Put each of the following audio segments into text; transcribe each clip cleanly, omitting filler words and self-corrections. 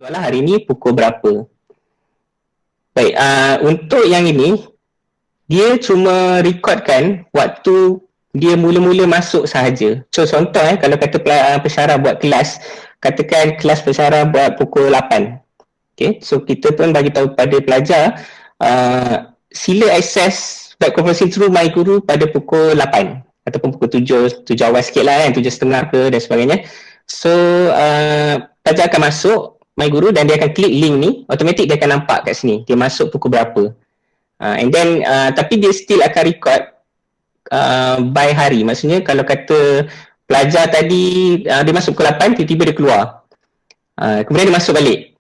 Soalan hari ni pukul berapa? Baik, untuk yang ini, dia cuma rekodkan waktu dia mula-mula masuk sahaja. So, contoh kalau kata pensyarah buat kelas, katakan kelas pensyarah buat pukul 8. Okay, so kita pun bagi tahu pada pelajar, sila akses web conferencing through My Guru pada pukul 8 ataupun pukul 7, 7 awal sikit lah kan, 7.30 ke dan sebagainya. So, pelajar akan masuk My Guru dan dia akan klik link ni, automatik dia akan nampak kat sini, dia masuk pukul berapa. And then, tapi dia still akan record by hari. Maksudnya kalau kata pelajar tadi dia masuk pukul 8, tiba-tiba dia keluar. Kemudian dia masuk balik.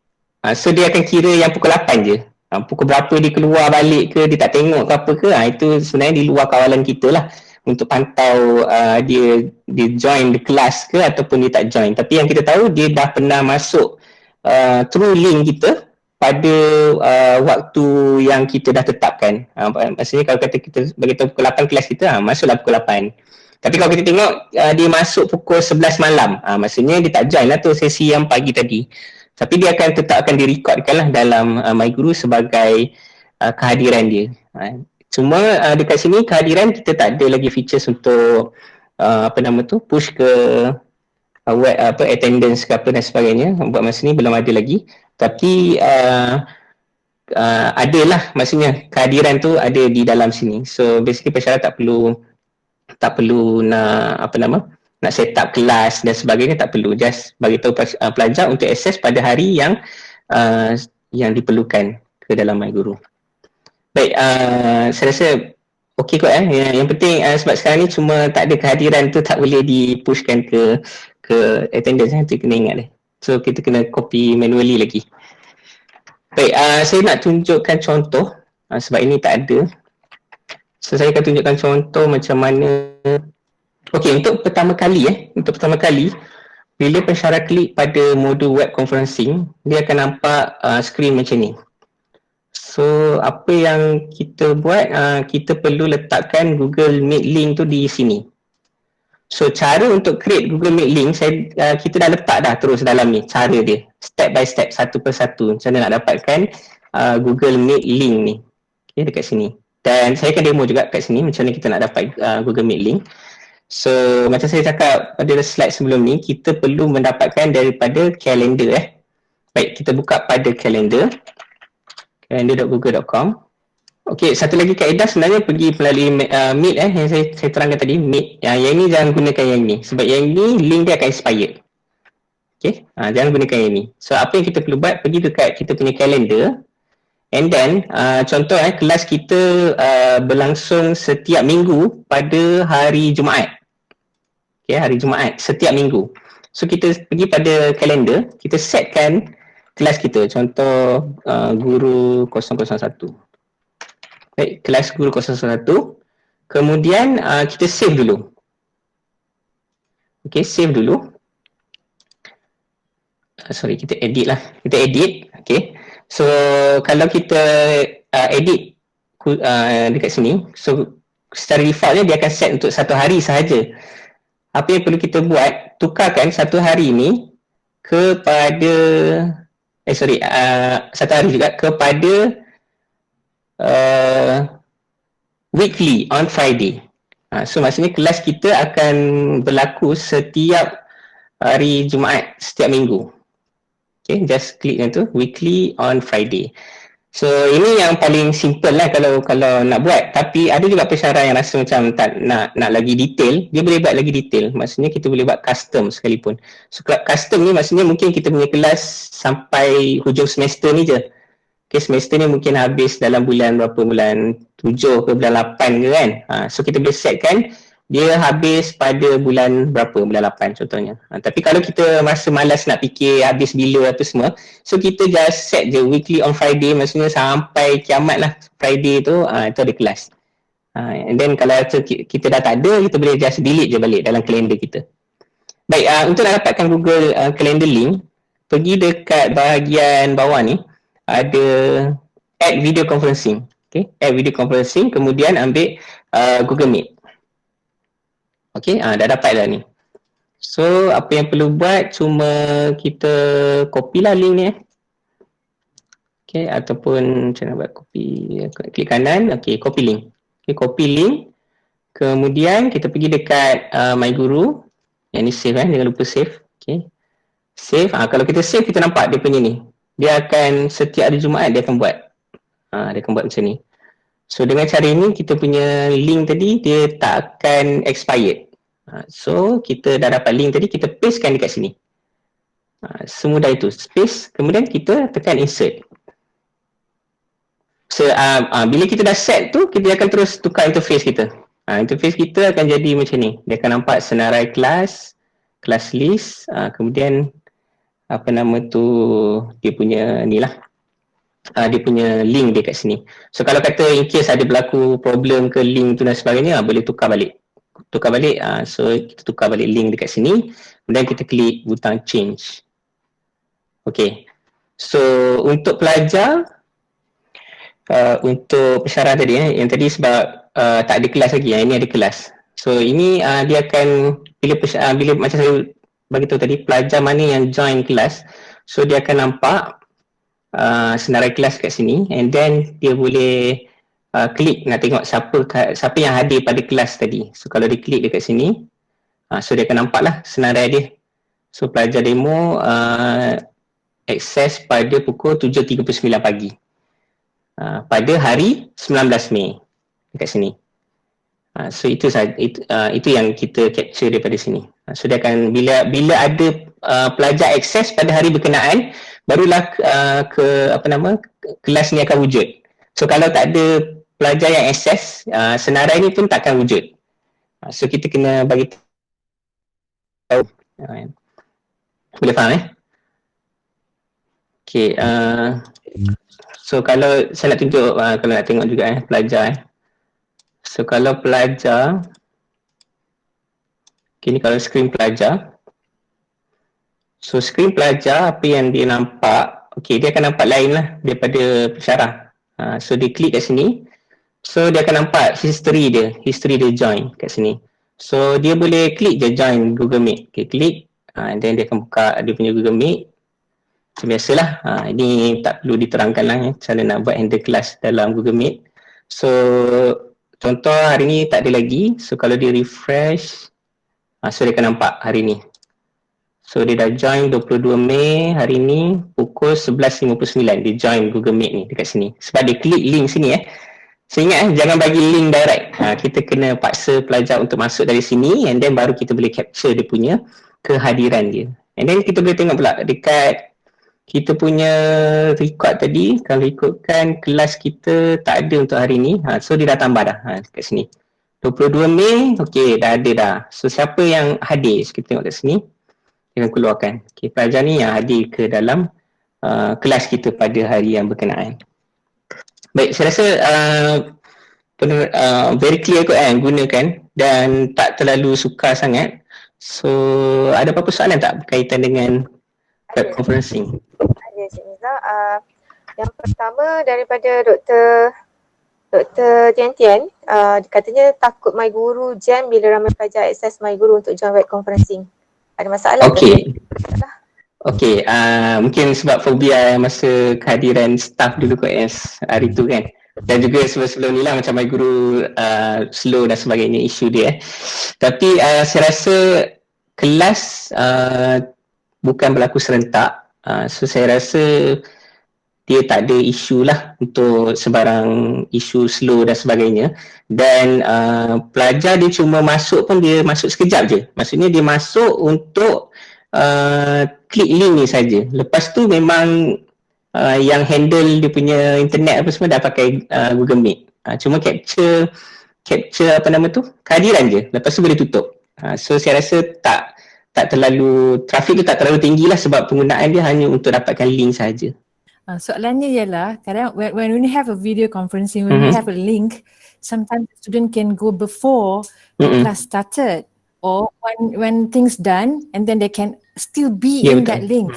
So dia akan kira yang pukul 8 je. Pukul berapa dia keluar balik ke, dia tak tengok ke apa ke, itu sebenarnya di luar kawalan kita lah untuk pantau dia join the kelas ke ataupun dia tak join. Tapi yang kita tahu dia dah pernah masuk through link kita pada waktu yang kita dah tetapkan. Maksudnya kalau kata kita beritahu pukul 8 kelas kita, masuklah pukul 8. Tapi kalau kita tengok dia masuk pukul 11 malam, maksudnya dia tak join lah tu sesi yang pagi tadi. Tapi dia akan tetap akan direkodkan lah dalam My Guru sebagai kehadiran dia. Cuma dekat sini kehadiran kita tak ada lagi features untuk push ke web attendance ke apa dan sebagainya. Buat masa ni belum ada lagi. Tapi adalah, maksudnya kehadiran tu ada di dalam sini. So basically pensyarah tak perlu nak set up kelas dan sebagainya, tak perlu. Just bagi tahu pelajar untuk akses pada hari yang diperlukan ke dalam My Guru. Baik, saya rasa okey kot Yang penting sebab sekarang ni cuma tak ada kehadiran tu, tak boleh dipushkan ke attendance, tu kena ingat deh. So kita kena copy manually lagi. Baik, saya nak tunjukkan contoh sebab ini tak ada. So saya akan tunjukkan contoh macam mana. Okey, untuk pertama kali bila pensyarah klik pada modul web conferencing, dia akan nampak skrin macam ni. So apa yang kita buat, kita perlu letakkan Google Meet link tu di sini. So cara untuk create Google Meet link, kita dah letak dah terus dalam ni, cara dia step by step, satu per satu, macam mana nak dapatkan Google Meet link ni. Okay, dekat sini. Dan saya akan demo juga kat sini macam mana kita nak dapat Google Meet link. So macam saya cakap pada slide sebelum ni, kita perlu mendapatkan daripada kalender. Baik, kita buka pada kalender, calendar.google.com. Okey, satu lagi kaedah sebenarnya pergi melalui Meet yang saya terangkan tadi, Meet. Yang ini jangan gunakan yang ini sebab yang ini link dia akan expired. Okey, jangan gunakan yang ini. So apa yang kita perlu buat, pergi dekat kita punya kalender, and then contoh kelas kita berlangsung setiap minggu pada hari Jumaat. Okay, hari Jumaat setiap minggu. So kita pergi pada kalender, kita setkan kelas kita, contoh guru 001. Baik, kelas guru 001. Kemudian kita save dulu. Okay, save dulu. Sorry, kita edit lah. Kita edit. Okay. So kalau kita edit dekat sini, so secara defaultnya dia akan set untuk satu hari sahaja. Apa yang perlu kita buat, tukarkan satu hari ni kepada satu hari juga kepada weekly on Friday. So maksudnya kelas kita akan berlaku setiap hari Jumaat setiap minggu. Okay, just klik yang tu, weekly on Friday. So ini yang paling simple lah kalau nak buat. Tapi ada juga pensyarah yang rasa macam tak nak lagi detail, dia boleh buat lagi detail. Maksudnya kita boleh buat custom sekalipun. So custom ni maksudnya mungkin kita punya kelas sampai hujung semester ni je. Okay, semester ni mungkin habis dalam bulan berapa, bulan 7 ke bulan 8 ke kan. So kita boleh setkan dia habis pada bulan berapa, bulan 8 contohnya. Tapi kalau kita masa malas nak fikir habis bila apa semua, so kita just set je weekly on Friday, maksudnya sampai kiamat lah Friday tu, itu ada kelas. And then kalau kita dah tak ada, kita boleh just delete je balik dalam kalender kita. Baik, untuk nak dapatkan Google Calendar link, pergi dekat bahagian bawah ni, ada add video conferencing. Okay, add video conferencing, kemudian ambil Google Meet. Okey, dah dapat dah ni. So apa yang perlu buat, cuma kita copy lah link ni Okay, ataupun macam mana buat copy, klik kanan, okay, copy link. Okay, copy link. Kemudian kita pergi dekat My Guru. Yang ni save jangan lupa save. Okay. Save, kalau kita save kita nampak dia punya ni. Dia akan setiap hari Jumaat dia akan buat. Dia akan buat macam ni. So dengan cara ini kita punya link tadi dia tak akan expired. So kita dah dapat link tadi, kita pastekan dekat sini. Semudah itu, paste, kemudian kita tekan insert. So, bila kita dah set tu, kita akan terus tukar interface kita. Interface kita akan jadi macam ni. Dia akan nampak senarai kelas, kelas list, kemudian apa nama tu, dia punya ni lah. Dia punya link dia kat sini. So kalau kata in case ada berlaku problem ke link tu dan sebagainya, boleh tukar balik. So kita tukar balik link dekat sini. Kemudian kita klik butang change. Okay. So untuk pelajar, untuk pensyarah tadi yang tadi sebab tak ada kelas lagi, yang ini ada kelas. So ini dia akan bila macam saya bagi tahu tadi, pelajar mana yang join kelas, so dia akan nampak senarai kelas kat sini, and then dia boleh klik nak tengok siapa yang hadir pada kelas tadi. So kalau dia klik dekat sini, so dia akan nampak lah senarai dia. So pelajar demo akses pada pukul 7.39 pagi. Pada hari 19 Mei dekat sini. So itu saja, itu yang kita capture daripada sini. So dia akan bila ada pelajar akses pada hari berkenaan, barulah kelas ni akan wujud. So kalau tak ada pelajar yang akses, senarai ni pun takkan wujud. So kita kena bagi tahu. Boleh faham Okay, so kalau saya nak tunjuk, kalau nak tengok juga pelajar. So kalau pelajar, okay, ni kalau screen pelajar. So screen pelajar, apa yang dia nampak, okay, dia akan nampak lain lah daripada pensyarah. So dia klik kat sini, so dia akan nampak history dia join kat sini. So dia boleh klik je join Google Meet. Okay, klik, and then dia akan buka dia punya Google Meet. Macam biasalah, ini tak perlu diterangkan lah cara nak buat handle kelas dalam Google Meet. So contoh hari ni tak ada lagi, so kalau dia refresh, so dia akan nampak hari ni. So dia dah join 22 Mei hari ni pukul 11.59, dia join Google Meet ni dekat sini. Sebab dia klik link sini So ingat jangan bagi link direct. Kita kena paksa pelajar untuk masuk dari sini, and then baru kita boleh capture dia punya kehadiran dia. And then kita boleh tengok pula dekat kita punya record tadi, kalau ikutkan kelas kita tak ada untuk hari ni, so dia dah tambah dah kat sini 22 Mei, okay, dah ada dah. So siapa yang hadir, so, kita tengok kat sini, dia akan keluarkan pelajar ni yang hadir ke dalam kelas kita pada hari yang berkenaan. Baik, saya rasa very clear kot gunakan dan tak terlalu sukar sangat. So ada apa-apa soalan tak berkaitan dengan web conferencing? Ada Cik Miza. Yang pertama daripada Dr. Tian, katanya takut My Guru jam bila ramai pelajar akses My Guru untuk join web conferencing. Ada masalah ke? Okey, mungkin sebab fobia masa kehadiran staff dulu kot hari tu kan. Dan juga sebelum ni lah macam My Guru slow dan sebagainya isu dia. Tapi saya rasa kelas bukan berlaku serentak, so saya rasa dia tak ada isu lah untuk sebarang isu slow dan sebagainya. Dan pelajar dia cuma masuk pun dia masuk sekejap je, maksudnya dia masuk untuk klik link ni saja. Lepas tu memang yang handle dia punya internet apa semua dah pakai Google Meet. Cuma capture apa nama tu, kehadiran je, lepas tu boleh tutup. So saya rasa tak terlalu, trafik tu tak terlalu tinggi lah sebab penggunaan dia hanya untuk dapatkan link saja. Soalannya ialah kadang when we have a video conferencing, when we have a link, sometimes the student can go before the class started, or when things done, and then they can still be in that link.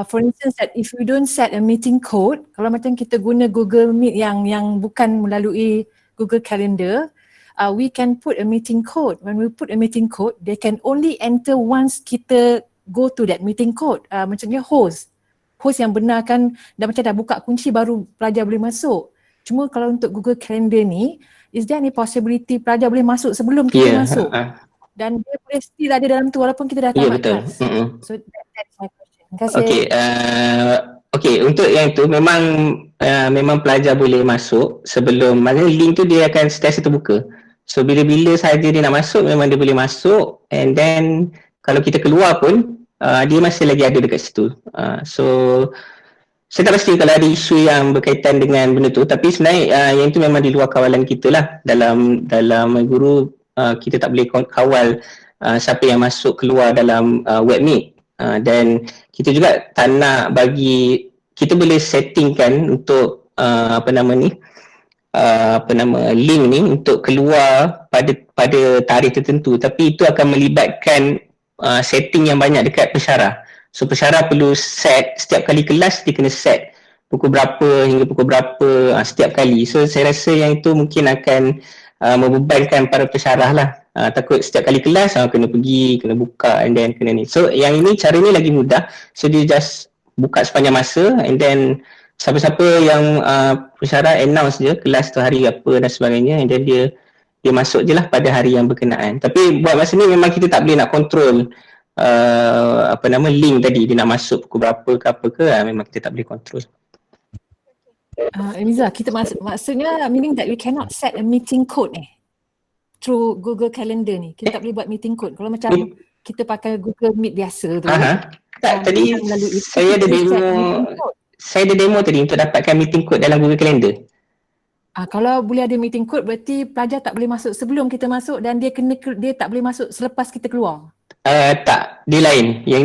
For instance, that if you don't set a meeting code, kalau macam kita guna Google Meet yang bukan melalui Google Calendar, we can put a meeting code. When we put a meeting code, they can only enter once kita go to that meeting code. Macamnya host. host yang benar kan dah macam dah buka kunci baru pelajar boleh masuk. Cuma kalau untuk Google Calendar ni, is there any possibility pelajar boleh masuk sebelum kita masuk? Dan dia boleh still ada dalam tu walaupun kita dah tamat kelas. So that's my question. Terima kasih. Okay, untuk yang tu memang memang pelajar boleh masuk sebelum, maknanya link tu dia akan sentiasa terbuka. So bila-bila sahaja dia nak masuk memang dia boleh masuk, and then kalau kita keluar pun dia masih lagi ada dekat situ. So saya tak pasti kalau ada isu yang berkaitan dengan benda tu, tapi sebenarnya yang itu memang di luar kawalan kita lah. Dalam MyGuru kita tak boleh kawal siapa yang masuk keluar dalam webmeet. Dan kita juga tak nak bagi, kita boleh settingkan untuk link ni untuk keluar pada tarikh tertentu, tapi itu akan melibatkan setting yang banyak dekat pensyarah. So pensyarah perlu set setiap kali kelas, dia kena set pukul berapa hingga pukul berapa setiap kali. So saya rasa yang itu mungkin akan membebankan para pensyarah lah. Takut setiap kali kelas kena pergi, kena buka, and then kena ni. So yang ini, cara ni lagi mudah. So dia just buka sepanjang masa, and then siapa-siapa yang pensyarah announce je kelas tu hari apa dan sebagainya, and then dia masuk je lah pada hari yang berkenaan. Tapi buat masa ni memang kita tak boleh nak control link tadi, dia nak masuk pukul berapa ke apa ke, memang kita tak boleh control. Eliza, kita maksudnya meaning that we cannot set a meeting code through Google Calendar ni. Kita tak boleh buat meeting code. Kalau macam kita pakai Google Meet biasa tu. Tadi saya ada demo tadi untuk dapatkan meeting code dalam Google Calendar. Kalau boleh ada meeting code, berarti pelajar tak boleh masuk sebelum kita masuk, dan dia tak boleh masuk selepas kita keluar. Tak, dia lain. Yang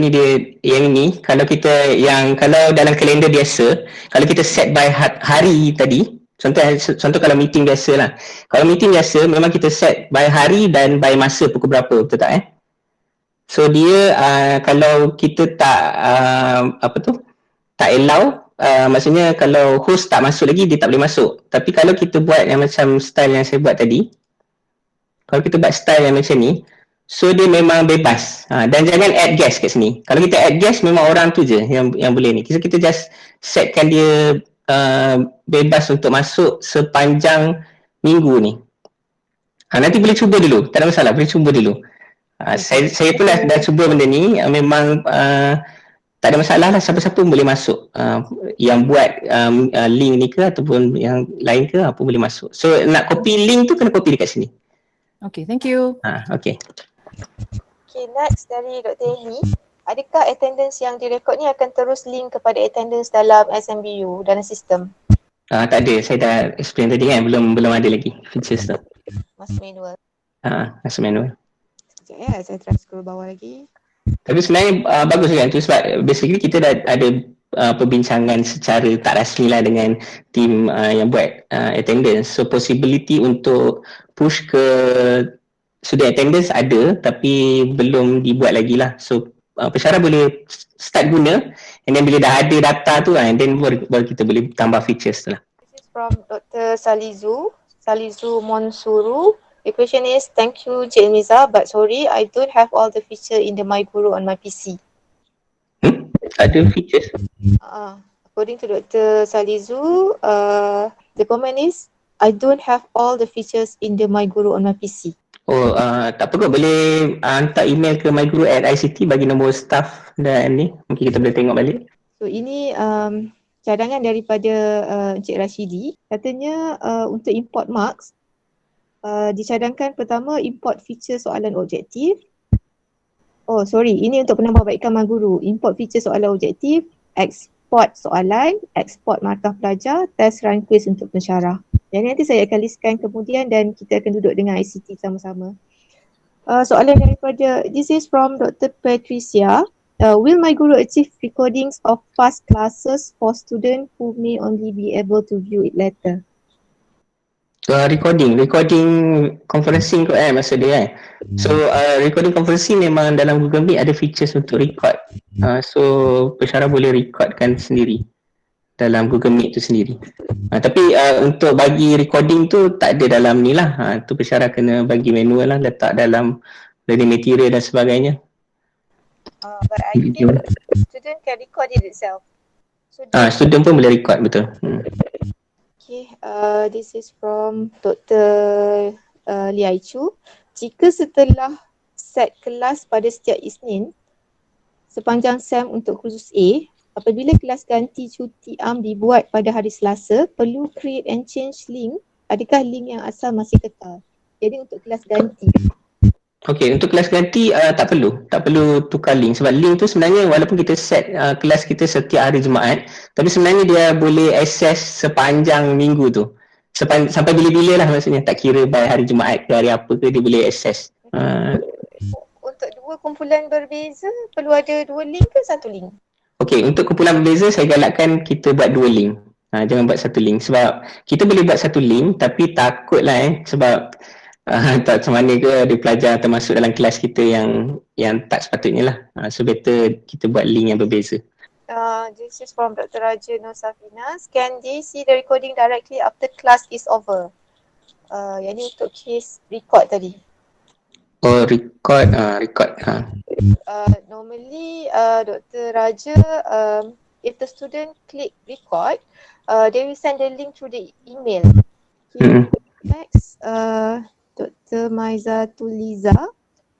ni kalau dalam kalender biasa, kalau kita set by hari tadi, contoh kalau meeting biasa lah. Kalau meeting biasa memang kita set by hari dan by masa pukul berapa, betul tak So dia kalau kita tak allow, maksudnya kalau host tak masuk lagi, dia tak boleh masuk. Tapi kalau kita buat yang macam style yang saya buat tadi, kalau kita buat style yang macam ni, so dia memang bebas. Dan jangan add guest kat sini. Kalau kita add guest, memang orang tu je yang boleh ni. Kita just setkan dia bebas untuk masuk sepanjang minggu ni. Nanti boleh cuba dulu, tak ada masalah, boleh cuba dulu. Saya pun dah cuba benda ni, memang tak ada masalah lah, siapa-siapa boleh masuk. Yang buat link ni ke ataupun yang lain ke, apa boleh masuk. So nak copy link tu, kena copy dekat sini. Okay, thank you. Okay, next dari Dr. Eli. Adakah attendance yang direkod ni akan terus link kepada attendance dalam SMBU, dalam sistem? Tak ada, saya dah explain tadi kan, belum ada lagi features tu. Masuk manual. Masuk manual. Sekejap ya, saya try scroll bawah lagi. Tapi sebenarnya bagus kan tu, sebab basically kita dah ada perbincangan secara tak rasmi lah dengan tim yang buat attendance. So possibility untuk push ke student attendance ada, tapi belum dibuat lagi lah. So pensyarah boleh start guna, and then bila dah ada data tu and then baru kita boleh tambah features tu lah. This is from Dr. Salizu Monsuru. The question is, thank you Cik Miza, but sorry, I don't have all the feature in the MyGuru on my PC. Ada features? According to Dr. Salizu, the comment is, I don't have all the features in the MyGuru on my PC. Tak apa kot, boleh hantar email ke MyGuru@ICT bagi nombor staff dan ni, mungkin kita boleh tengok balik. So ini cadangan daripada Encik Rashidi. Katanya untuk import marks, dicadangkan pertama import feature soalan objektif. Ini untuk penambahbaikan MyGuru. Import feature soalan objektif, export soalan, export markah pelajar, test run quiz untuk pensyarah. Jadi nanti saya akan listkan kemudian dan kita akan duduk dengan ICT sama-sama. Soalan daripada, this is from Dr. Patricia. Will MyGuru achieve recordings of past classes for students who may only be able to view it later? Recording conferencing kot maksud dia So recording conferencing memang dalam Google Meet ada features untuk record. So pensyarah boleh recordkan sendiri dalam Google Meet tu sendiri. Tapi untuk bagi recording tu tak ada dalam ni lah. Tu pensyarah kena bagi manual lah, letak dalam learning material dan sebagainya. But I think student can record it itself. So Student pun boleh record, betul. Okay, this is from Dr. Liai Chu. Jika setelah set kelas pada setiap Isnin sepanjang SEM untuk kursus A, apabila kelas ganti cuti am dibuat pada hari Selasa, perlu create and change link. Adakah link yang asal masih kekal? Jadi untuk kelas ganti. Okey, untuk kelas ganti tak perlu tukar link, sebab link tu sebenarnya walaupun kita set kelas kita setiap hari Jumaat, tapi sebenarnya dia boleh akses sepanjang minggu tu. Sampai bila-bila lah maksudnya, tak kira by hari Jumaat ke hari apa ke, dia boleh akses. Untuk dua kumpulan berbeza, perlu ada dua link ke satu link? Okey, untuk kumpulan berbeza saya galakkan kita buat dua link. Jangan buat satu link, sebab kita boleh buat satu link tapi takutlah sebab tak macam mana ke ada pelajar termasuk dalam kelas kita yang tak sepatutnya lah. So better kita buat link yang berbeza. This is from Dr. Raja Nur Safinas. Can they see the recording directly after class is over? Yang ni untuk case record tadi. Oh, record. Normally, Dr. Raja, if the student click record, they will send the link through the email. Okay. Next, Dr. Maiza Tuliza.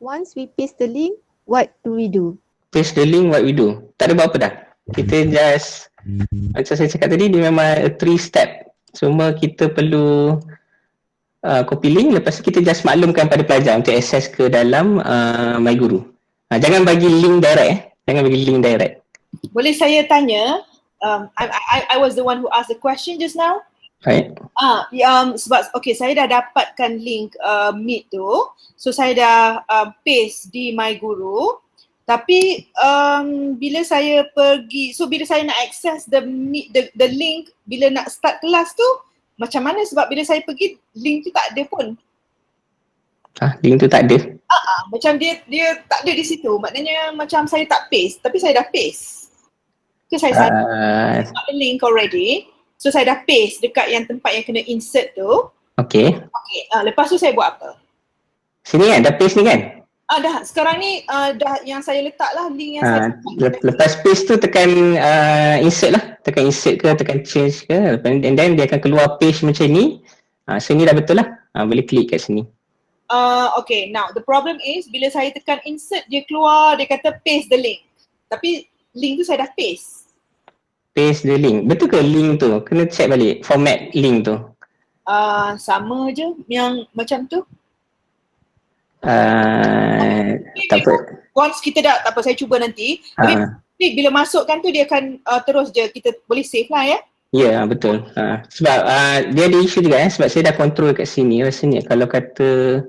Once we paste the link, what do we do? Paste the link, what we do? Tak ada buat apa dah. Kita just, macam saya cakap tadi, dia memang 3 step. Semua kita perlu copy link, lepas tu kita just maklumkan pada pelajar untuk akses ke dalam MyGuru. Jangan bagi link direct Jangan bagi link direct. Boleh saya tanya, I was the one who asked the question just now. Right. Sebab saya dah dapatkan link Meet tu. So saya dah paste di MyGuru. Tapi bila saya bila saya nak access the link bila nak start kelas tu, macam mana? Sebab bila saya pergi, link tu tak ada pun. Link tu tak ada? Macam dia tak ada di situ. Maknanya macam saya tak paste, tapi saya dah paste. Ke saya got the link already. So saya dah paste dekat yang tempat yang kena insert tu. Okay. Lepas tu saya buat apa? Sini kan? Dah paste ni kan? Dah. Sekarang ni dah yang saya letak lah link yang saya lepas paste tu tekan insert lah. Tekan insert ke, tekan change ke, and then dia akan keluar page macam ni. So ni dah betul lah. Boleh klik kat sini. Okay, now the problem is bila saya tekan insert, dia keluar, dia kata paste the link. Tapi link tu saya dah paste. Paste the link. Betul ke link tu? Kena check balik format link tu. Sama je yang macam tu. Tak apa. Once kita dah, tak apa, saya cuba nanti. Tapi bila masukkan tu dia akan terus je, kita boleh save lah ya. Ya, betul. Sebab dia ada isu juga sebab saya dah control kat sini. Rasanya kalau kata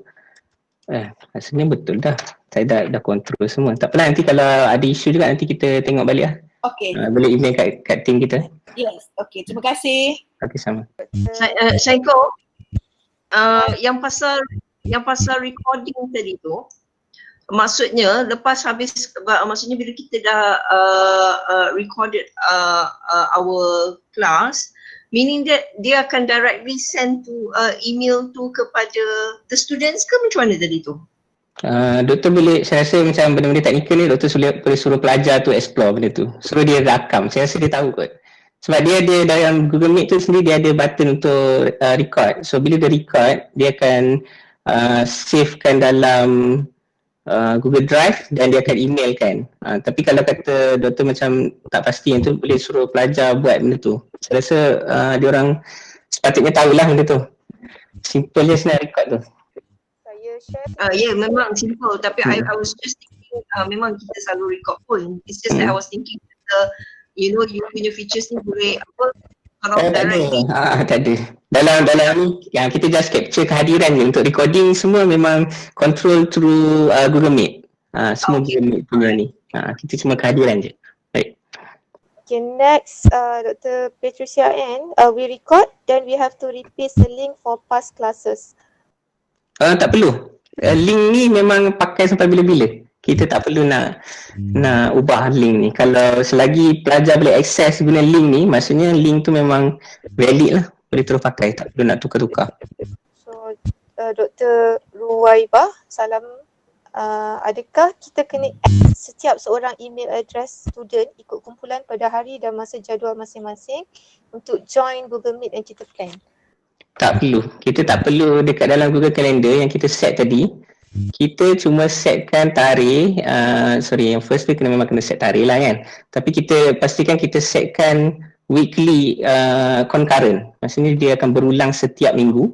rasanya betul dah. Saya dah control semua. Tak apalah, nanti kalau ada isu juga nanti kita tengok balik lah. Okay. Boleh email kat team kita. Yes, okay. Terima kasih. Okay, sama. Syaiko, yang pasal recording tadi tu, maksudnya lepas habis, maksudnya bila kita dah recorded our class, meaning that dia akan directly send to email tu kepada the students ke macam mana tadi tu? Doktor boleh, saya rasa macam benda-benda teknikal ni doktor boleh suruh pelajar tu explore benda tu. Suruh dia rakam, saya rasa dia tahu kot. Sebab dia dalam Google Meet tu sendiri dia ada button untuk record. So bila dia record, dia akan savekan dalam Google Drive dan dia akan emailkan. Tapi kalau kata doktor macam tak pasti yang tu, boleh suruh pelajar buat benda tu. Saya rasa dia orang sepatutnya tahulah benda tu. Simple je sebenarnya record tu. Ya, memang simple, tapi I was just thinking memang kita selalu record pun. It's just that I was thinking you punya features ni boleh apa kalau directly. Tak ada. Dalam ni yang kita just capture kehadiran je. Untuk recording semua memang control through Google Meet. Semua Google Meet punya ni. Kita cuma kehadiran je. Baik. Okay, next Dr. Patricia N. We record, then we have to repaste the link for past classes. Tak perlu. Link ni memang pakai sampai bila-bila. Kita tak perlu nak ubah link ni. Kalau selagi pelajar boleh akses guna link ni, maksudnya link tu memang valid lah. Boleh terus pakai, tak perlu nak tukar-tukar. So, Dr. Ruwaibah, salam adakah kita kena add setiap seorang email address student ikut kumpulan pada hari dan masa jadual masing-masing untuk join Google Meet and kita plan? Tak perlu. Kita tak perlu dekat dalam Google Calendar yang kita set tadi. Kita cuma setkan tarikh, yang first tu memang kena set tarikh lah kan. Tapi kita pastikan kita setkan weekly concurrent. Maksudnya dia akan berulang setiap minggu.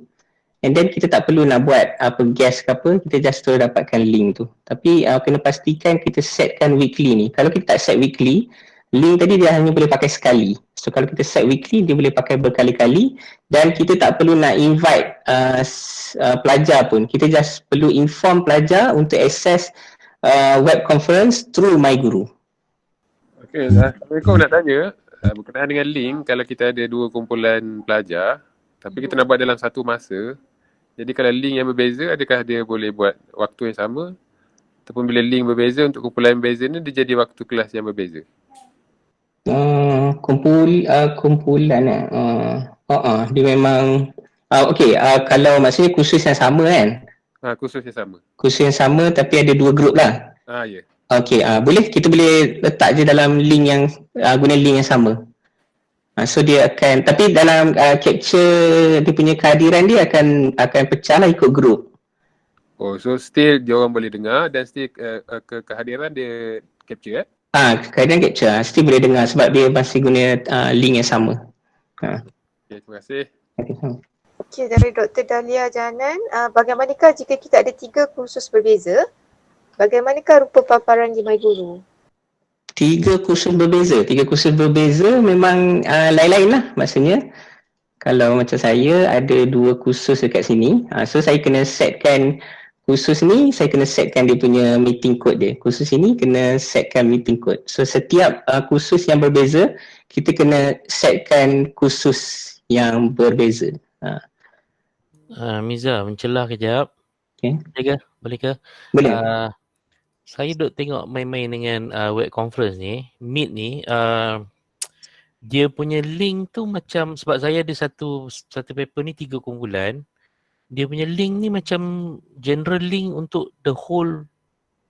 And then kita tak perlu nak buat guest ke apa, kita just terus dapatkan link tu. Tapi kena pastikan kita setkan weekly ni. Kalau kita tak set weekly, link tadi dia hanya boleh pakai sekali. So kalau kita set weekly, dia boleh pakai berkali-kali dan kita tak perlu nak invite pelajar pun. Kita just perlu inform pelajar untuk access web conference through MyGuru. Okey, Assalamualaikum, nak tanya berkenaan dengan link. Kalau kita ada dua kumpulan pelajar tapi kita nak buat dalam satu masa, jadi kalau link yang berbeza, adakah dia boleh buat waktu yang sama? Ataupun bila link berbeza untuk kumpulan yang berbeza ni, dia jadi waktu kelas yang berbeza? Kumpulan dia memang kalau maksudnya kursus yang sama kan? Kursus yang sama. Kursus yang sama tapi ada dua grup lah. Ya. Boleh, kita boleh letak je dalam link yang guna link yang sama. So dia akan, tapi dalam capture dia punya kehadiran dia akan pecah lah ikut grup. Oh, so still dia orang boleh dengar dan still kehadiran dia capture Kehadiran capture still boleh dengar sebab dia masih guna link yang sama. Okay, terima kasih. Okey, dari Dr. Dahlia Janan, bagaimanakah jika kita ada 3 kursus berbeza? Bagaimanakah rupa paparan di MyGuru? 3 kursus berbeza memang lain-lain lah. Maksudnya kalau macam saya ada 2 kursus dekat sini, so saya kena setkan kursus ni, saya kena setkan dia punya meeting code dia. Kursus ini kena setkan meeting code. So setiap kursus yang berbeza, kita kena setkan kursus yang berbeza. Miza, mencelah kejap. Okay. Boleh ke? Boleh. Saya duk tengok main-main dengan web conference ni, Meet ni, dia punya link tu macam, sebab saya ada satu paper ni 3 kumpulan, dia punya link ni macam general link untuk the whole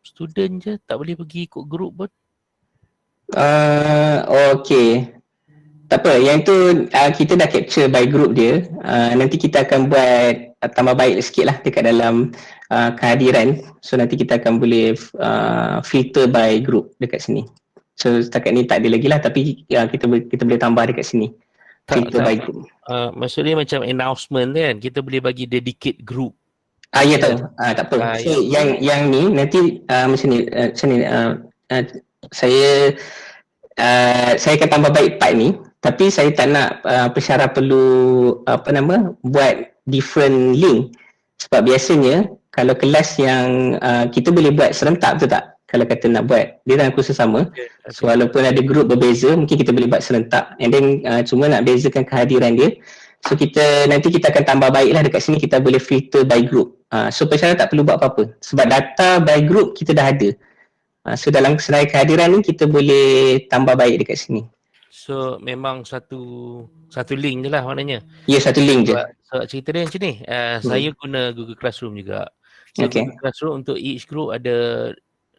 student je, tak boleh pergi ikut group pun. Okay. Tak apa, yang tu kita dah capture by group dia. Nanti kita akan buat tambah baik sikit lah dekat dalam kehadiran. So nanti kita akan boleh filter by group dekat sini. So setakat ni tak ada lagi lah, tapi kita boleh tambah dekat sini. Filter by group. Maksudnya macam announcement kan, kita boleh bagi dedicate group. Ya tahu. Tak apa. So yang ni nanti macam ni, saya akan tambah baik part ni. Tapi saya tak nak pesyarah perlu buat different link. Sebab biasanya kalau kelas yang kita boleh buat serentak, betul tak? Kalau kata nak buat dia dalam kursus sama, so walaupun ada grup berbeza, mungkin kita boleh buat serentak. And then cuma nak bezakan kehadiran dia. So nanti kita akan tambah baik lah dekat sini, kita boleh filter by group. So pesyarah tak perlu buat apa-apa. Sebab data by group kita dah ada. So dalam senarai kehadiran ni kita boleh tambah baik dekat sini. So memang satu link je lah maknanya. Ya, satu link je. Sebab cerita dia macam ni, saya guna Google Classroom juga. So Google Classroom untuk each group ada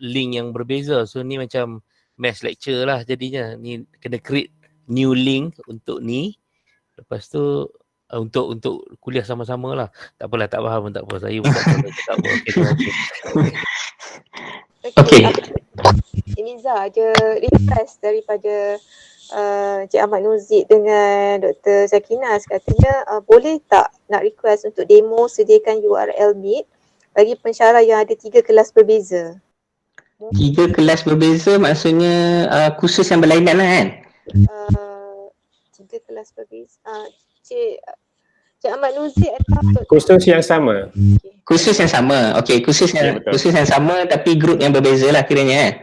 link yang berbeza. So ni macam mass lecture lah jadinya. Ni kena create new link untuk ni. Lepas tu untuk kuliah sama-sama lah. Tak apalah, tak faham pun tak apa. Saya pun tak apa. Okay. Iniza ada request daripada Encik Ahmad Nuzid dengan Dr. Zakinas, katanya boleh tak nak request untuk demo sediakan URL Meet bagi pensyarah yang ada 3 kelas berbeza? 3 kelas berbeza maksudnya kursus yang berlainan lah kan? 3 kelas berbeza. Cik Ahmad Nuzid atau kursus yang sama. Kursus yang sama. Okey, kursus yang sama tapi grup yang berbeza lah kiranya kan?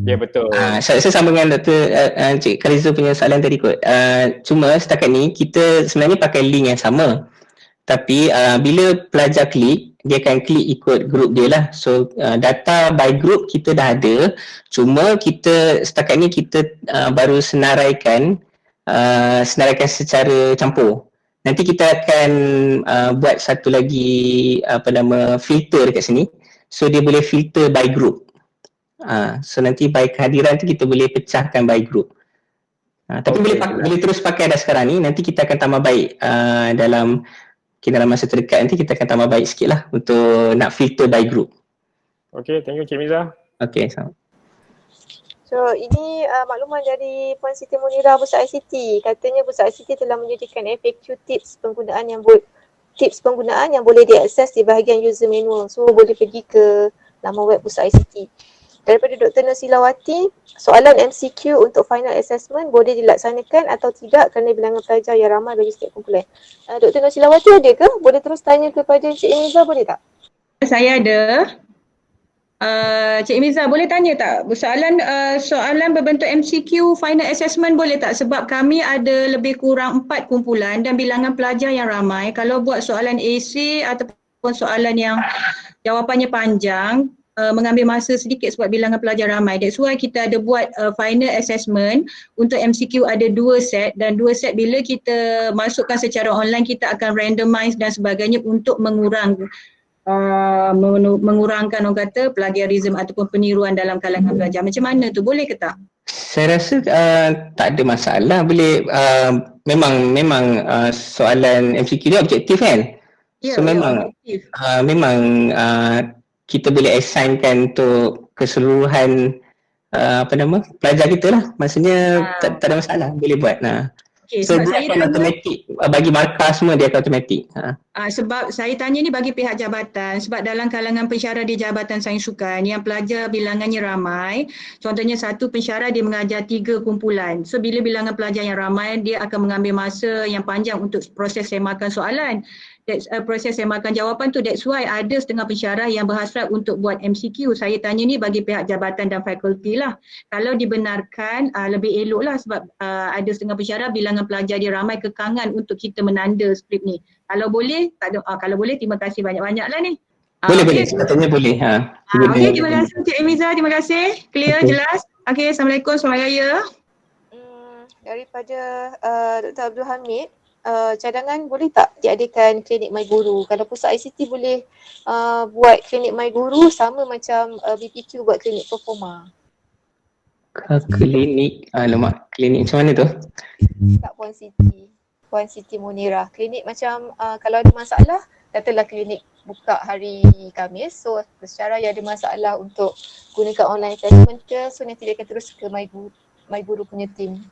Ya, betul. Saya sama dengan Dr. Encik Khaliza punya soalan tadi kot. Cuma setakat ni kita sebenarnya pakai link yang sama. Tapi bila pelajar klik, dia akan klik ikut grup dia lah. So data by group kita dah ada. Cuma kita setakat ni kita baru senaraikan secara campur. Nanti kita akan buat satu lagi filter dekat sini. So dia boleh filter by group. So nanti by kehadiran tu kita boleh pecahkan by group. Tapi boleh terus pakai dah sekarang ni. Nanti kita akan tambah baik dalam masa terdekat nanti kita akan tambah baik sikit lah untuk nak filter by group. Okay, thank you Cik Miza. Okay, sama. So ini makluman dari Puan Siti Munirah Pusat ICT. Katanya Pusat ICT telah menyediakan FAQ tips penggunaan yang boleh diakses di bahagian user manual. So boleh pergi ke laman web Pusat ICT. Daripada Dr. Norsilawati, soalan MCQ untuk final assessment boleh dilaksanakan atau tidak kerana bilangan pelajar yang ramai bagi setiap kumpulan. Dr. Norsilawati ada ke? Boleh terus tanya kepada Encik Emiza, boleh tak? Saya ada. Cik Emiza, boleh tanya tak soalan berbentuk MCQ final assessment boleh tak? Sebab kami ada lebih kurang 4 kumpulan dan bilangan pelajar yang ramai. Kalau buat soalan AC ataupun soalan yang jawapannya panjang, mengambil masa sedikit sebab bilangan pelajar ramai. That's why kita ada buat final assessment untuk MCQ ada 2 set dan 2 set bila kita masukkan secara online kita akan randomize dan sebagainya untuk mengurangkan orang kata plagiarism ataupun peniruan dalam kalangan pelajar. Macam mana tu, boleh ke tak? Saya rasa tak ada masalah. Boleh memang soalan MCQ ni objektif kan? Ya, So memang kita boleh assignkan untuk keseluruhan pelajar kita lah. Maksudnya tak ada masalah, boleh buat. Okay, So dia akan automatik, bagi markah semua dia akan automatik. Sebab saya tanya ni bagi pihak jabatan, sebab dalam kalangan pensyarah di Jabatan Sains Sukan yang pelajar bilangannya ramai, contohnya satu pensyarah dia mengajar 3 kumpulan. So bila bilangan pelajar yang ramai, dia akan mengambil masa yang panjang untuk proses semakan soalan. Proses semakan jawapan tu, that's why ada setengah pensyarah yang berhasrat untuk buat MCQ. Saya tanya ni bagi pihak jabatan dan fakulti lah. Kalau dibenarkan lebih elok lah sebab ada setengah pensyarah bilangan pelajar dia ramai, kekangan untuk kita menanda skrip ni. Kalau boleh, kalau boleh terima kasih banyak-banyak lah ni. Boleh, katanya boleh. Okey, terima kasih Cik Emiza, terima kasih. Clear, jelas. Okey, Assalamualaikum, selamat raya. Daripada Dr. Abdul Hamid, cadangan boleh tak diadakan klinik My Guru? Kalau Pusat ICT boleh buat klinik My Guru sama macam BPQ buat klinik performa. Klinik, klinik macam mana tu? Tak, Puan Siti Munirah. Klinik macam kalau ada masalah, katalah klinik buka hari Khamis. So secara yang ada masalah untuk gunakan online assessment ke, so nanti dia akan terus ke My Guru punya team.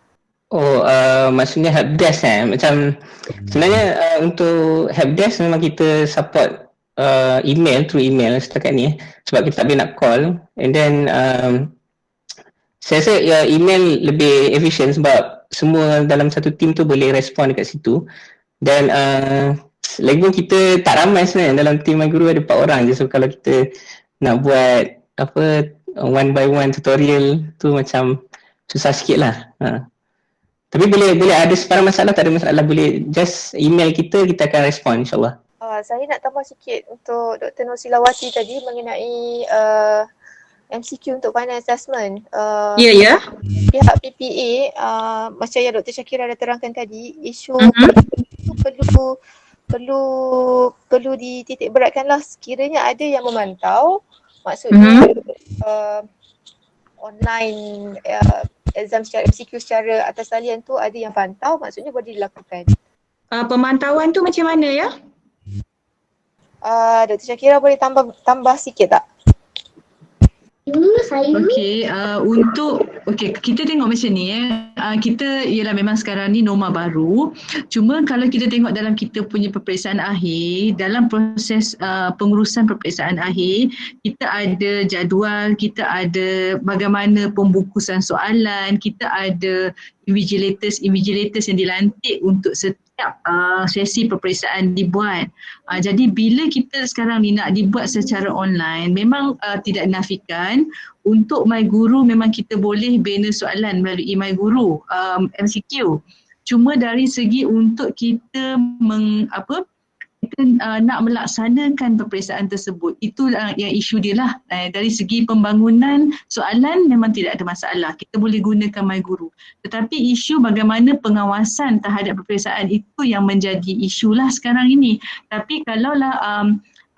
Maksudnya helpdesk macam sebenarnya untuk helpdesk memang kita support through email setakat ni sebab kita tak boleh nak call, and then saya rasa email lebih efisien sebab semua dalam satu team tu boleh respon dekat situ, dan lagipun kita tak ramai sebenarnya dalam team My Guru, ada 4 orang je. So kalau kita nak buat one by one tutorial tu macam susah sikit lah. Tapi boleh ada sebarang masalah, tak ada masalah, boleh just email kita akan respon insyaAllah. Saya nak tambah sikit untuk Dr. Norsilawati tadi mengenai MCQ untuk final assessment. Ya. Pihak PPA, macam yang Dr. Shakira dah terangkan tadi, isu itu perlu dititik beratkan lah. Sekiranya ada yang memantau, maksudnya online exam secara MCQ secara atas talian tu ada yang pantau, maksudnya boleh dilakukan. Pemantauan tu macam mana ya? Dr. Shakira boleh tambah sikit tak? Kita tengok macam ni kita ialah memang sekarang ni norma baru. Cuma kalau kita tengok dalam kita punya peperiksaan akhir, dalam proses pengurusan peperiksaan akhir, kita ada jadual, kita ada bagaimana pembungkusan soalan, kita ada invigilators yang dilantik untuk setiap sesi peperiksaan dibuat. Jadi bila kita sekarang ni nak dibuat secara online, memang tidak nafikan untuk My Guru memang kita boleh bina soalan melalui My Guru MCQ. Cuma dari segi untuk kita nak melaksanakan peperiksaan tersebut, itu yang isu dia lah. Dari segi pembangunan soalan memang tidak ada masalah, kita boleh gunakan My Guru. Tetapi isu bagaimana pengawasan terhadap peperiksaan itu yang menjadi isu lah sekarang ini. Tapi kalaulah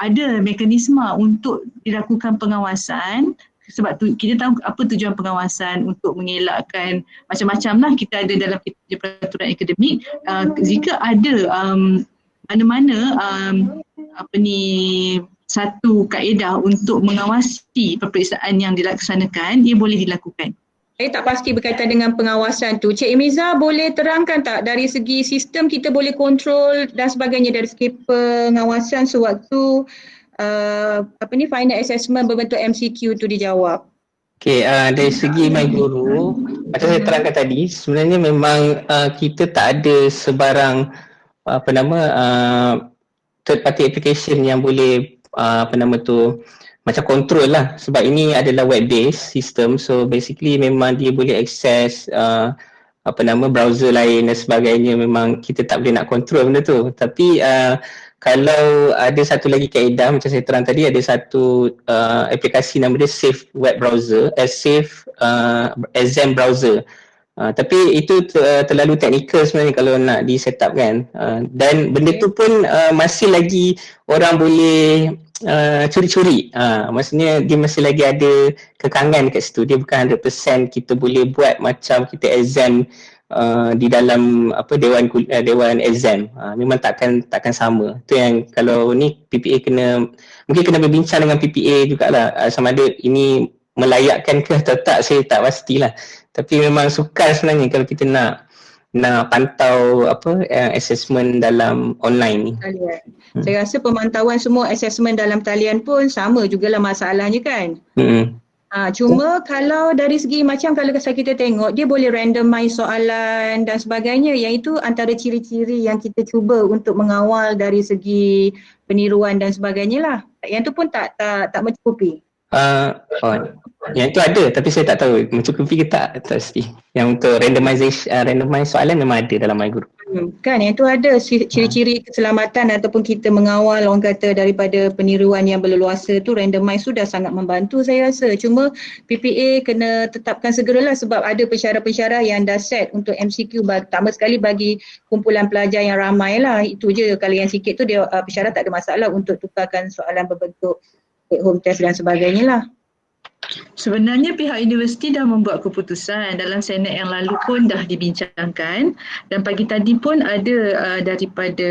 ada mekanisme untuk dilakukan pengawasan. Sebab tu kita tahu apa tujuan pengawasan, untuk mengelakkan macam-macam lah kita ada dalam peraturan akademik. Jika ada mana-mana satu kaedah untuk mengawasi peperiksaan yang dilaksanakan, ia boleh dilakukan. Saya tak pasti berkaitan dengan pengawasan tu. Cik Emiza boleh terangkan tak dari segi sistem kita boleh kontrol dan sebagainya, dari segi pengawasan sewaktu final assessment berbentuk MCQ tu dijawab. Okay, dari segi MyGuru, macam saya terangkan tadi, sebenarnya memang kita tak ada sebarang third party application yang boleh macam control lah, sebab ini adalah web based system. So basically memang dia boleh access browser lain dan sebagainya. Memang kita tak boleh nak control benda tu. Tapi kalau ada satu lagi kaedah, macam saya terang tadi, ada satu aplikasi nama dia Safe Web Browser, Safe Exam Browser. Tapi itu terlalu teknikal sebenarnya kalau nak di set up kan. Dan benda tu pun masih lagi orang boleh curi-curi. Maksudnya dia masih lagi ada kekangan kat situ. Dia bukan 100% kita boleh buat macam kita exam di dalam dewan exam. Memang takkan sama. Tu yang kalau ni PPA mungkin kena berbincang dengan PPA jugalah, sama ada ini melayakkan ke atau tak, saya tak pastilah. Tapi memang sukar sebenarnya kalau kita nak pantau assessment dalam online ni. Saya rasa pemantauan semua assessment dalam talian pun sama jugalah masalahnya kan. Cuma kalau dari segi macam kalau kita tengok, dia boleh randomize soalan dan sebagainya, yang itu antara ciri-ciri yang kita cuba untuk mengawal dari segi peniruan dan sebagainya lah. Yang tu pun tak mencukupi. Yang itu ada, tapi saya tak tahu mencukupi ke tak pasti. Yang untuk randomize soalan memang ada dalam MyGuru. Kan yang itu ada ciri-ciri keselamatan ataupun kita mengawal orang kata daripada peniruan yang berleluasa tu, randomize sudah sangat membantu saya rasa. Cuma PPA kena tetapkan segeralah, sebab ada pensyarah-pensyarah yang dah set untuk MCQ pertama sekali bagi kumpulan pelajar yang ramai lah. Itu je, kalau yang sikit tu dia pensyarah tak ada masalah untuk tukarkan soalan berbentuk take home test dan sebagainya lah. Sebenarnya pihak universiti dah membuat keputusan dalam senat yang lalu pun dah dibincangkan, dan pagi tadi pun ada daripada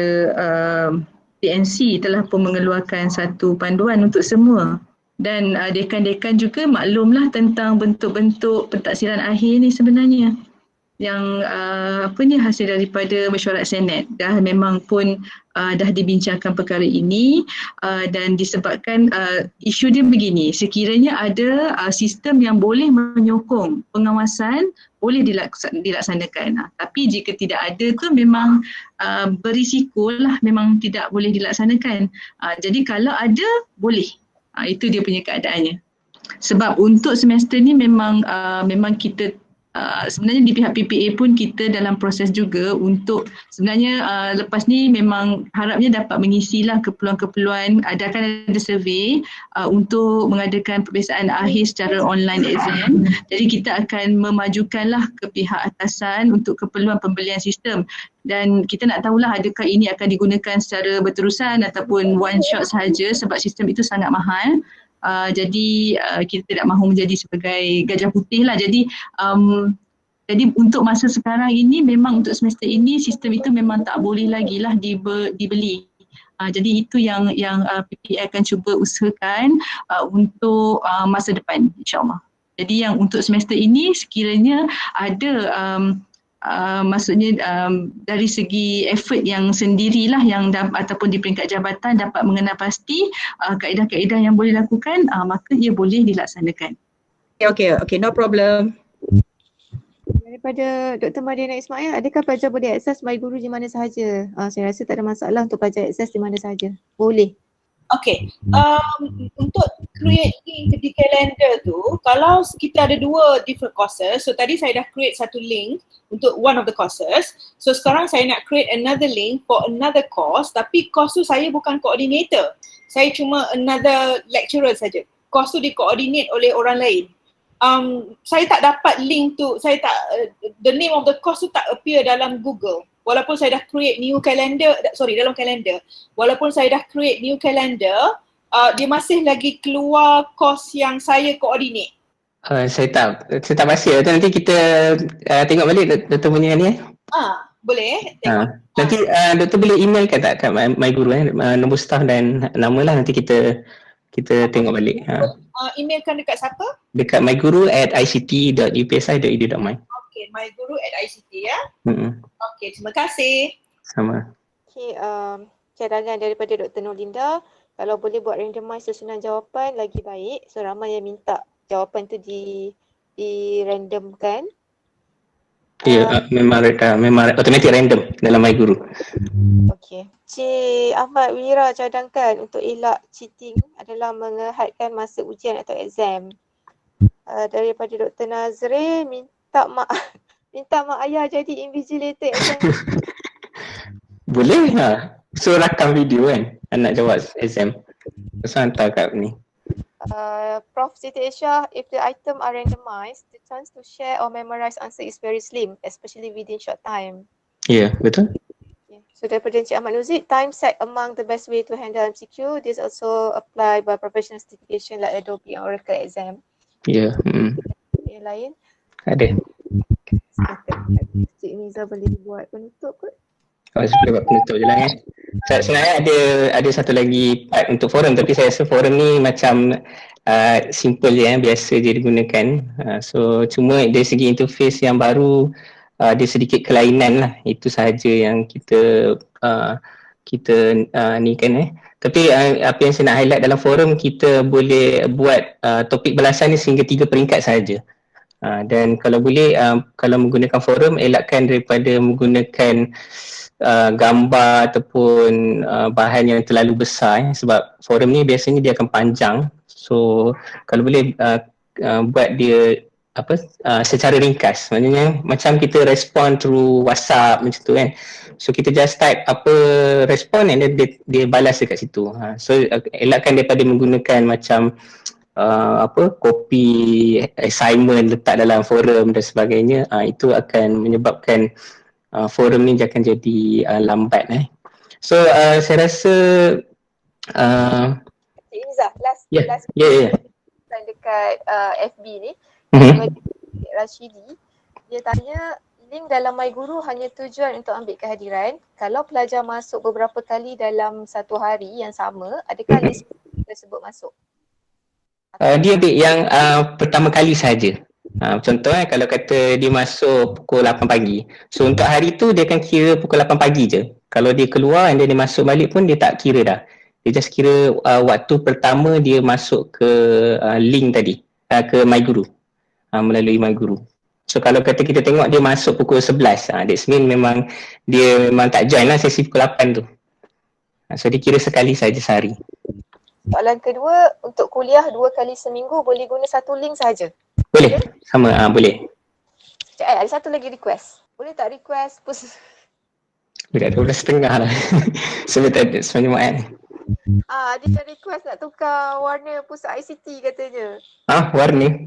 PNC telah pun mengeluarkan satu panduan untuk semua, dan dekan-dekan juga maklumlah tentang bentuk-bentuk pentaksiran akhir ni sebenarnya yang hasil daripada mesyuarat senat. Dah memang pun dah dibincangkan perkara ini, dan disebabkan isu dia begini, sekiranya ada sistem yang boleh menyokong pengawasan boleh dilaksanakan. Tapi jika tidak ada tu memang berisiko lah, memang tidak boleh dilaksanakan. Jadi kalau ada boleh, itu dia punya keadaannya. Sebab untuk semester ni memang kita sebenarnya di pihak PPA pun kita dalam proses juga untuk sebenarnya lepas ni memang harapnya dapat mengisilah keperluan-keperluan, akan ada survey untuk mengadakan peperiksaan akhir secara online exam. Jadi kita akan memajukanlah ke pihak atasan untuk keperluan pembelian sistem, dan kita nak tahulah adakah ini akan digunakan secara berterusan ataupun one shot sahaja, sebab sistem itu sangat mahal. Jadi kita tidak mahu menjadi sebagai gajah putih lah. Jadi untuk masa sekarang ini, memang untuk semester ini sistem itu memang tak boleh lagi lah dibeli. Jadi itu yang PPA akan cuba usahakan untuk masa depan, insyaAllah. Jadi yang untuk semester ini sekiranya ada maksudnya dari segi effort yang sendirilah yang ataupun di peringkat jabatan dapat mengenal pasti kaedah-kaedah yang boleh dilakukan, maka ia boleh dilaksanakan. Okay, no problem. Daripada Dr. Mariana Ismail, adakah pelajar boleh akses MyGuru di mana sahaja? Saya rasa tak ada masalah untuk pelajar akses di mana sahaja. Boleh. Okay, untuk create link di kalender tu, kalau kita ada 2 different courses, so tadi saya dah create satu link untuk one of the courses, so sekarang saya nak create another link for another course, tapi course tu saya bukan coordinator, saya cuma another lecturer saja. Course tu di-coordinate oleh orang lain. Saya tak dapat link tu, the name of the course tu tak appear dalam Google. Walaupun saya dah create new calendar, dalam kalender. Walaupun saya dah create new calendar, dia masih lagi keluar course yang saya coordinate? Saya tak pasti. Nanti kita tengok balik doktor punya ni. Boleh tengok. Nanti doktor boleh email kan tak kat My Guru nombor staff dan nama lah, nanti kita tengok balik. Emailkan dekat siapa? Dekat myguru@ict.upsi.edu.my. Okay, myguru@ict ya. Okay, terima kasih. Sama. Okay, cadangan daripada Dr. Nolinda, kalau boleh buat randomize susunan jawapan lagi baik. So ramai yang minta jawapan tu di randomkan. Ya, memang automatic random dalam My Guru. Okey. Cik Ahmad Wira cadangkan untuk elak cheating adalah mengehadkan masa ujian atau exam. Daripada Dr. Nazri, minta mak ayah jadi invigilator exam. Boleh so rakam video kan anak jawab exam. Terus hantar kat ni. Prof. Siti Aisyah, if the item are randomized, the chance to share or memorize answer is very slim, especially within short time. Ya, betul. Okay. So daripada Encik Ahmad Nuzid, time set among the best way to handle MCQ. This also apply by professional certification like Adobe and Oracle exam. Ya. Yang lain? Ada. Cik Niza boleh buat penutup kot? Boleh buat penutup je lah Sebenarnya ada satu lagi part untuk forum, tapi saya rasa forum ni macam simple je biasa je digunakan. So cuma dari segi interface yang baru ada sedikit kelainan lah, itu sahaja yang kita ni kan Tapi apa yang saya nak highlight dalam forum, kita boleh buat topik balasan ni sehingga 3 peringkat sahaja. Dan kalau boleh, kalau menggunakan forum, elakkan daripada menggunakan gambar ataupun bahan yang terlalu besar sebab forum ni biasanya dia akan panjang. So kalau boleh buat dia secara ringkas, maknanya macam kita respond through WhatsApp macam tu kan. So kita just type apa respon and then dia balas dekat situ. So elakkan daripada menggunakan macam copy assignment letak dalam forum dan sebagainya. Itu akan menyebabkan forum ni akan jadi lambat So saya rasa Cik Izzah, last dekat FB ni, Rashidi, dia tanya link dalam My Guru hanya tujuan untuk ambil kehadiran. Kalau pelajar masuk beberapa kali dalam satu hari yang sama, adakah list tersebut masuk? Dia ambil yang pertama kali sahaja. Contoh kalau kata dia masuk pukul 8 pagi. So untuk hari tu dia akan kira pukul 8 pagi je. Kalau dia keluar dan dia masuk balik pun dia tak kira dah. Dia just kira waktu pertama dia masuk ke link tadi, ke My Guru, melalui My Guru. So kalau kata kita tengok dia masuk pukul 11, that's mean memang dia memang tak join lah sesi pukul 8 tu. So dia kira sekali saja sehari. Soalan kedua, untuk kuliah 2 kali seminggu boleh guna satu link saja? Boleh, sama, boleh. Ada satu lagi request. Boleh tak request Boleh 12.30 lah. Sebenarnya Mu'ad ni. Dia request nak tukar warna pusat ICT katanya. Warna?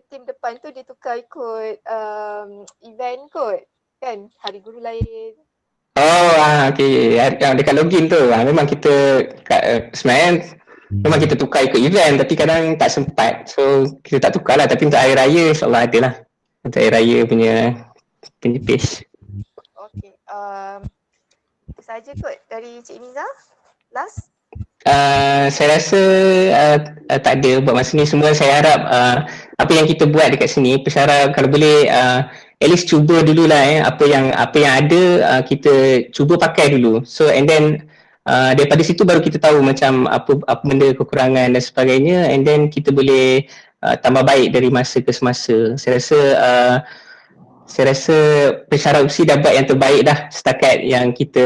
Tim depan tu dia tukar ikut event kot. Kan, Hari Guru lain. Okay. Dekat login tu, memang kita sebenarnya memang kita tukar ikut event tapi kadang tak sempat. So kita tak tukar lah, tapi untuk Hari Raya insyaAllah ada lah. Untuk Hari Raya punya page. Okay, itu sahaja kot dari Cik Miza. Last? Saya rasa tak ada buat masa ni. Semua saya harap apa yang kita buat dekat sini, pesara kalau boleh at least cuba dululah apa yang ada kita cuba pakai dulu. So and then daripada situ baru kita tahu macam apa benda kekurangan dan sebagainya, and then kita boleh tambah baik dari masa ke semasa. Saya rasa pesara UPSI dah buat yang terbaik dah setakat yang kita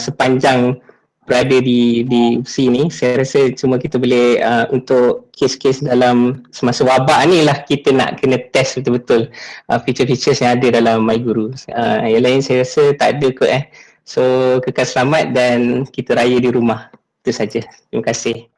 sepanjang berada di UPSI ni. Saya rasa cuma kita boleh untuk kes-kes dalam semasa wabak ni lah kita nak kena test betul-betul feature-features yang ada dalam My Guru. Yang lain saya rasa tak ada kot So kekal selamat dan kita raya di rumah. Itu saja. Terima kasih.